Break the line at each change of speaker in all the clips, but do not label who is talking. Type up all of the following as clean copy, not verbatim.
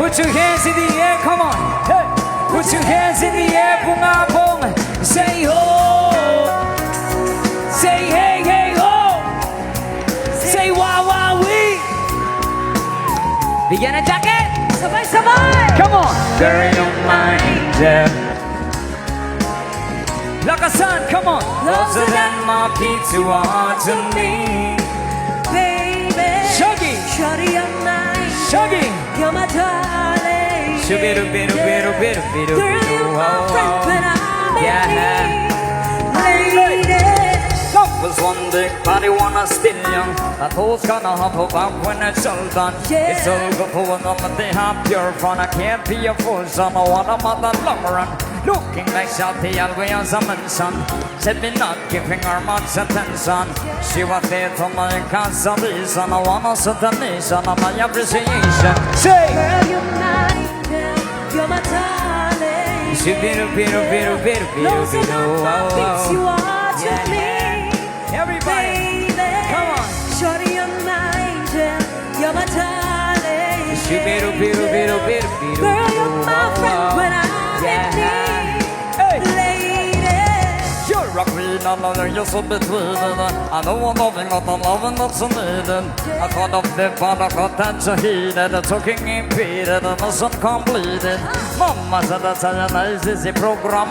Put your hands in the air, come on. Hey. Put your hands in the air, bunga bong. Say ho. Say hey, hey ho. Say wah, wah, wee. Bigyan ng jacket.
Sabay-sabay!
Come on. Girl, you're mine, yeah. Lakasan, come on. Closer than my feet to want to me.
Baby,
Shuggy.
shorty, you're mine.
Shuggy.
You're my darling.
Shoo-bidoo-bidoo-bidoo-bidoo-bidoo.
Girl, you're my friend when I'm in
Yeah.
need. Lady,
Was one big body, wanna still young. That hole's gonna hop up when it's all done.
Yeah.
It's all good for one of they have pure fun. I can't be a fool, son. I want a mother long run. Looking like Shouty always a son. Said me not giving her much attention. She was there for my consolation. I wanna set the nation of my appreciation. Say!
girl, you're mine. Yeah. You're my darling.
Shoo-bidoo-bidoo-bidoo-bidoo-bidoo.
Closer than my feet you are to
Yeah.
me.
Everybody!
Baby,
Come on.
shorty, you're mine. Yeah. You're my darling.
Shoo-bidoo-bidoo-bidoo-bidoo-bidoo.
Girl, you're my friend when I'm in need.
Hey!
Lady,
You're a queen, I know you're so between. I know I'm loving what I'm loving that's needed. I thought of the but I got that to heated. The talking impeded and the sun completed. Mama said that's a nice easy program.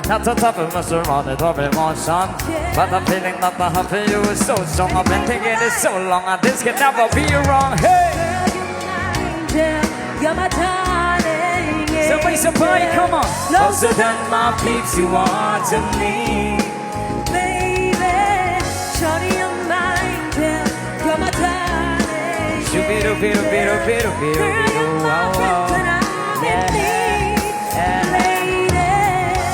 Not a tough of Mr. Ronnie to be more son. But I'm feeling that the happy you is so strong. I've been thinking it so long and this can never be wrong. Hey!
girl, you're mine. Yeah. You're my darling. Yeah.
Somebody, come on.
Closer
than my feet you are to me.
Baby, shorty, you're mine. Yeah. You're my darling. Yeah.
Shoo-bidoo-bidoo-bidoo-bidoo-bidoo.
Girl, you're my friend when I'm in need. Lady,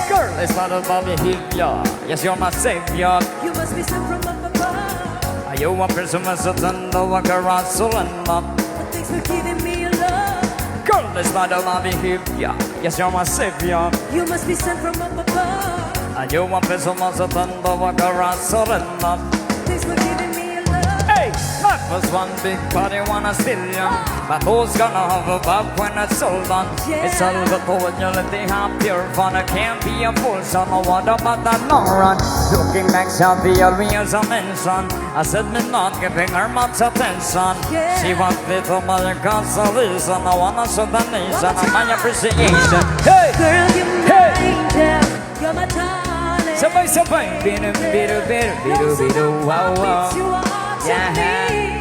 Girl, it's not about behavior. Yes, you're my savior.
you must be sent from up above.
Are you a Christmas attender, a caressel and up?
But thanks for giving me your love.
Girl, it's not about behavior. Yes, you're my savior.
You must be sent from up above.
Are you a Christmas attender, a caressel and up?
Thanks for giving me your love.
Hey, that was one big party, wanna still young. But who's gonna have a bub when it's all done? It's all good for when you let the have pure fun. I can't be a fool, son. I want about that long run. Looking like Shelby, always a mention. I said me not giving her much attention. She wants little mother consolation. I wanna show the nation of my appreciation. Hey,
Girl, you're mine. Yeah. You're my darling.
sabay, bidu, wow, wow.
You are to
Yeah.
me.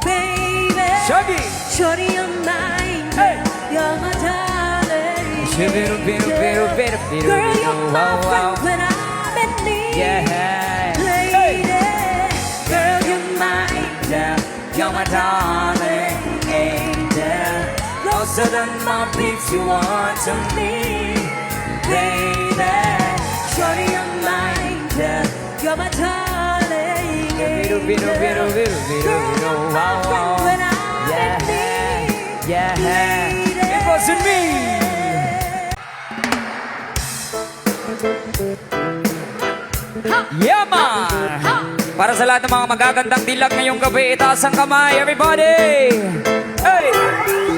Baby,
Shuggy.
shorty, you're mine.
Hey.
You're my darling.
Bidu,
Girl, you're my
wow, wow.
friend when I'm in need.
Yeah.
Lady, girl, you're mine.
Yeah, you're my darling angel. Closer than my beats you are to me, baby.
Shorty, you're mine. Yeah. You're my darling.
Bidu,
Girl, you're my
wow,
friend
wow.
when I'm in need.
Yeah, it wasn't me. Yeah, man. Para sa lahat ng mga magagandang dilag ngayong gabi, itaas ang kamay, everybody! Hey!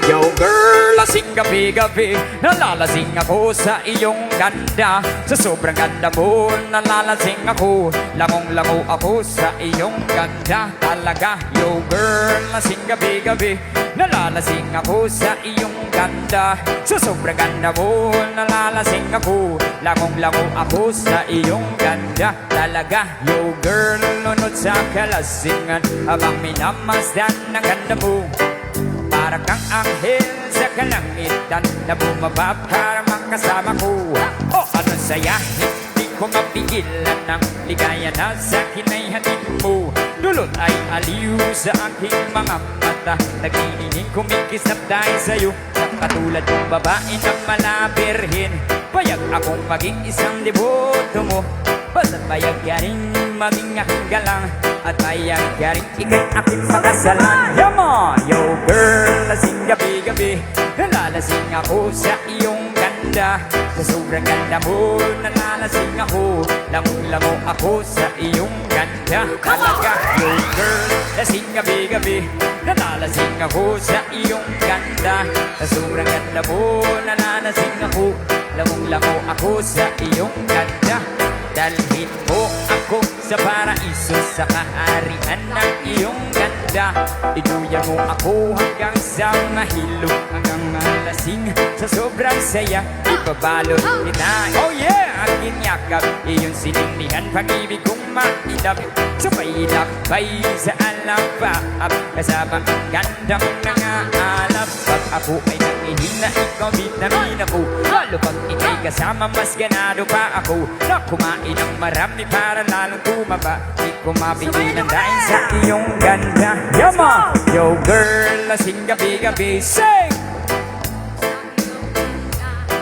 Yo girl, lasing gabi-gabi, nalalasing ako sa iyong ganda. Sa sobrang ganda mo, nalalasing ako, langong-lango ako sa iyong ganda. Talaga, yo girl, lasing gabi-gabi, nalalasing ako sa iyong ganda. Sa sobrang ganda mo, nalalasing ako, langong-lango ako sa iyong ganda. Talaga, yo girl, lunod sa kalasingan, habang minamasdan ng ganda mo. Para kang anghel sa kalangitan na bumaba para makasama ko. Oh, ano saya, hindi ko mapigilan ang ligaya na sa akin ay hatid mo. Dulot ay aliw sa aking mga mata, nagniningin kumikisap dahil sa'yo. Sa katulad ng babae na malabirhin, payag akong maging isang deboto mo. Basta't payag ka rin maging aking galang, at payag ka rin ikay aking pakasalan. Come on! Yo girl, lasing gabi-gabi, nalalasing ako sa iyong ganda. ganda. Sa sobrang ganda mo, nanalasing ako. Lamong-lamo ako sa iyong ganda. Talaga, yo girl, lasing gabi-gabi. Nanalasing ako sa iyong ganda. Sa sobrang ganda mo, nanalasing ako. Lamong-lamo ako sa iyong ganda. Dalhin mo ako sa paraiso, sa kaharian ng iyong ganda. Inuya mo ako hanggang sa mahilo, hanggang malasing sa sobrang saya. Ipabalot kita, oh yeah, aking yakap, iyong sinindihan, pag-ibig kong mailap. Sabay lakbay sa alapaap, kasama ang ganda mong nangaalap. Pag ako ay nangihina, ikaw vitamin ako. Lalo pag ikay kasama, mas ganado pa ako. Na kumain ng marami para lalong tumaba. Di ko mapigilan dahil sa iyong ganda. Yama! Yo girl, lasing gabi-gabi, sing!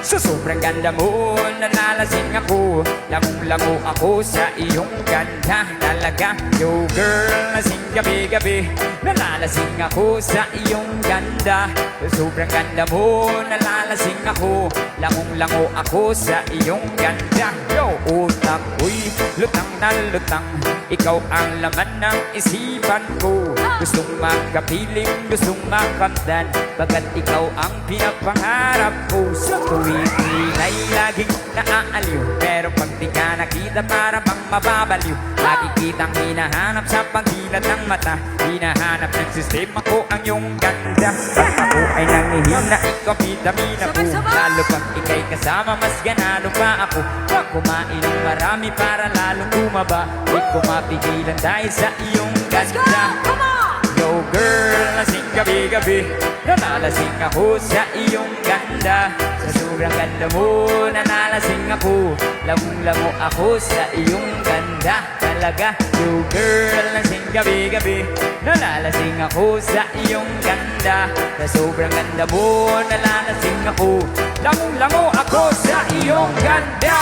Sa sobrang ganda mo, nanalasing ako. Lamong-lamo ako sa iyong ganda. Talaga, yo girl, lasing gabi-gabi. Nanalasing ako sa iyong ganda. Sa sobrang ganda mo, nanalasing ako. Lamong-lamo ako sa iyong ganda. Yo, utak ko'y lutang na lutang. Ikaw ang laman ng isipan ko. Gustong makapiling, gustong makamdan. Bagat ikaw ang pinapangarap ko. Sa tuwing ay laging naaaliw, pero pag di ka nakita para bang mababaliw. Lagi kitang hinahanap sa pagilan ng mata. Hinahanap ng sistema ko ang iyong ganda. Pag ako ay nangihina, ikaw vitamin ako. Lalo pag ikay kasama, mas ganado pa ako. Pag kumain ng marami para lalong tumaba. Di ko mapigilan dahil sa iyong ganda. Yo girl, lasing gabi-gabi. Nanalasing ako sa iyong ganda. Sa sobrang ganda mo, nanalasing ako. Lamong-lamo ako sa iyong ganda. Talaga, yo girl, lasing gabi-gabi. Nanalasing ako sa iyong ganda. Sa sobrang ganda mo, nanalasing ako. Lamong-lamo ako sa iyong ganda.